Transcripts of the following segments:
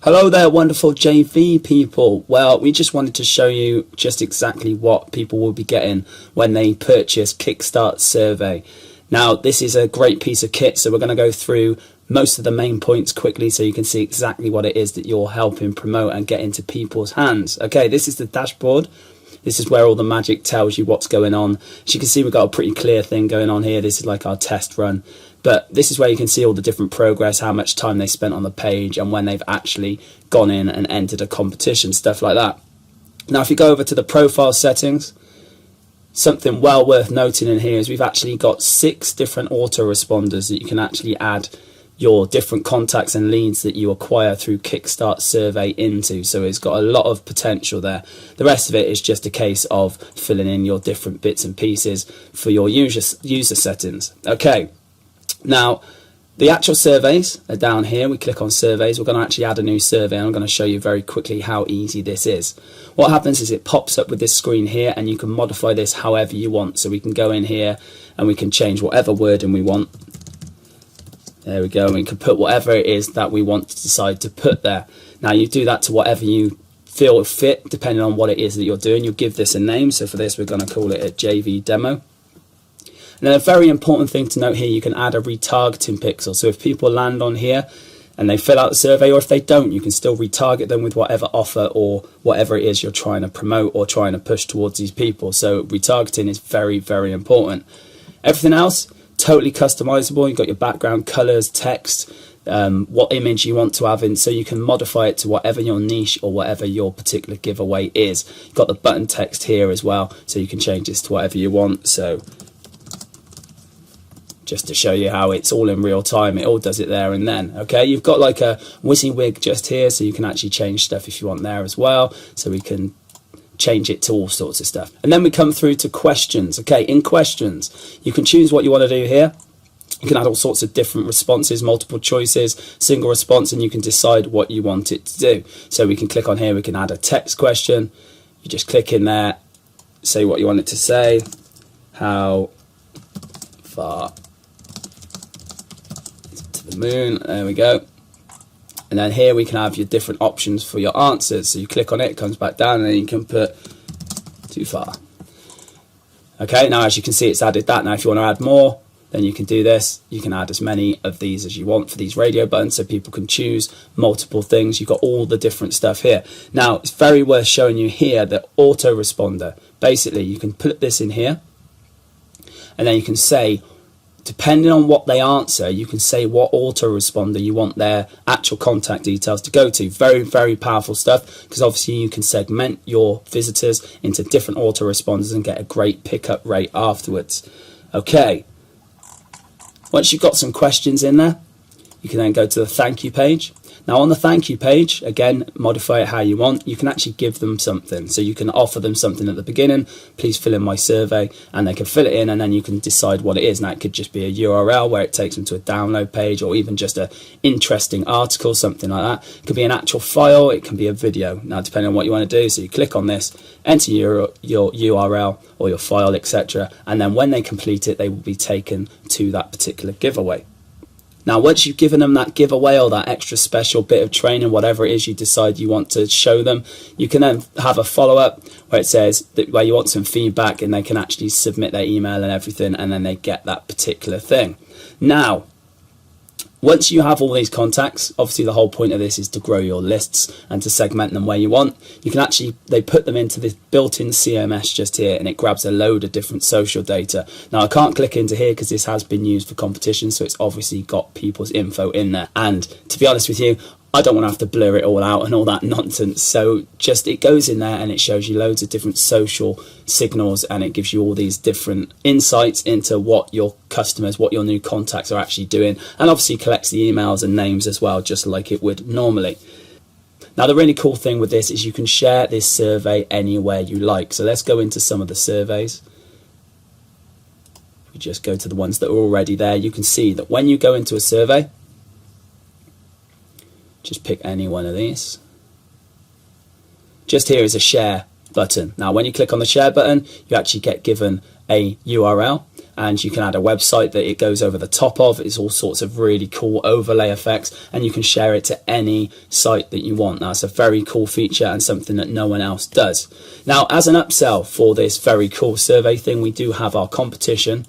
Hello there, wonderful JV people. Well, we just wanted to show you just exactly what people will be getting when they purchase Kickstart Survey. Now, this is a great piece of kit, so we're going to go through most of the main points quickly so you can see exactly what it is that you're helping promote and get into people's hands. Okay, this is the dashboard. This is where all the magic tells you what's going on. As you can see, we've got a pretty clear thing going on here. This is like our test run. But this is where you can see all the different progress, how much time they spent on the page and when they've actually gone in and entered a competition, stuff like that. Now, if you go over to the profile settings, something well worth noting in here is we've actually got 6 different autoresponders that you can actually add your different contacts and leads that you acquire through Kickstart Survey into. So it's got a lot of potential there. The rest of it is just a case of filling in your different bits and pieces for your user settings. Okay, now the actual surveys are down here. We click on surveys. We're going to actually add a new survey, and I'm going to show you very quickly how easy this is. What happens is it pops up with this screen here, and you can modify this however you want. So we can go in here and we can change whatever wording we want. There we go, and we can put whatever it is that we want to decide to put there. Now, you do that to whatever you feel fit, depending on what it is that you're doing. You'll give this a name. So for this, we're going to call it a JV demo. And then a very important thing to note here, you can add a retargeting pixel. So if people land on here and they fill out the survey, or if they don't, you can still retarget them with whatever offer or whatever it is you're trying to promote or trying to push towards these people. So retargeting is very, very important. Everything else, totally customizable. You've got your background colors, text, what image you want to have in, so you can modify it to whatever your niche or whatever your particular giveaway is. You've got the button text here as well, so you can change this to whatever you want. So just to show you how it's all in real time, it all does it there and then. Okay, you've got like a WYSIWYG just here, so you can actually change stuff if you want there as well. So we can change it to all sorts of stuff. And then we come through to questions. Okay, in questions, you can choose what you want to do here. You can add all sorts of different responses, multiple choices, single response, and you can decide what you want it to do. So we can click on here, we can add a text question. You just click in there, say what you want it to say. How far to the moon? There we go. And then here we can have your different options for your answers. So you click on it, it comes back down, and then you can put too far. Okay, now as you can see, it's added that. Now if you want to add more, then you can do this. You can add as many of these as you want for these radio buttons, so people can choose multiple things. You've got all the different stuff here. Now, it's very worth showing you here the autoresponder. Basically, you can put this in here, and then you can say, depending on what they answer, you can say what autoresponder you want their actual contact details to go to. Very, very powerful stuff, because obviously you can segment your visitors into different autoresponders and get a great pickup rate afterwards. Okay, once you've got some questions in there, you can then go to the thank you page. Now on the thank you page, again, modify it how you want. You can actually give them something. So you can offer them something at the beginning. Please fill in my survey, and they can fill it in, and then you can decide what it is. Now it could just be a URL where it takes them to a download page, or even just an interesting article, something like that. It could be an actual file, it can be a video. Now depending on what you want to do, so you click on this, enter your URL or your file, etc. And then when they complete it, they will be taken to that particular giveaway. Now, once you've given them that giveaway or that extra special bit of training, whatever it is you decide you want to show them, you can then have a follow-up where it says that where you want some feedback, and they can actually submit their email and everything, and then they get that particular thing. Now, once you have all these contacts, obviously the whole point of this is to grow your lists and to segment them where you want. You can actually, they put them into this built-in CMS just here, and it grabs a load of different social data. Now I can't click into here because this has been used for competition, so it's obviously got people's info in there. And to be honest with you, I don't want to have to blur it all out and all that nonsense. So just it goes in there and it shows you loads of different social signals, and it gives you all these different insights into what your customers, what your new contacts are actually doing, and obviously collects the emails and names as well, just like it would normally. Now the really cool thing with this is you can share this survey anywhere you like. So let's go into some of the surveys. We just go to the ones that are already there. You can see that when you go into a survey, just pick any one of these. Just here is a share button. Now when you click on the share button, you actually get given a URL, and you can add a website that it goes over the top of. It's all sorts of really cool overlay effects, and you can share it to any site that you want. That's a very cool feature and something that no one else does. Now, as an upsell for this very cool survey thing, we do have our competition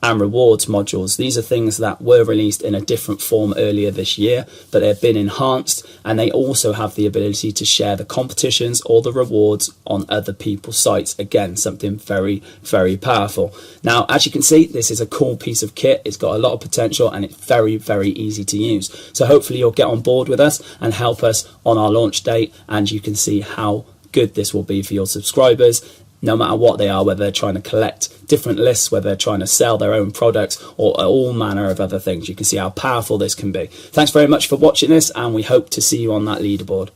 and rewards modules. These are things that were released in a different form earlier this year, but they've been enhanced, and they also have the ability to share the competitions or the rewards on other people's sites. Again, something very, very powerful. Now, as you can see, this is a cool piece of kit. It's got a lot of potential, and it's very, very easy to use. So hopefully you'll get on board with us and help us on our launch date, and you can see how good this will be for your subscribers, no matter what they are, whether they're trying to collect different lists, whether they're trying to sell their own products, or all manner of other things. You can see how powerful this can be. Thanks very much for watching this, and we hope to see you on that leaderboard.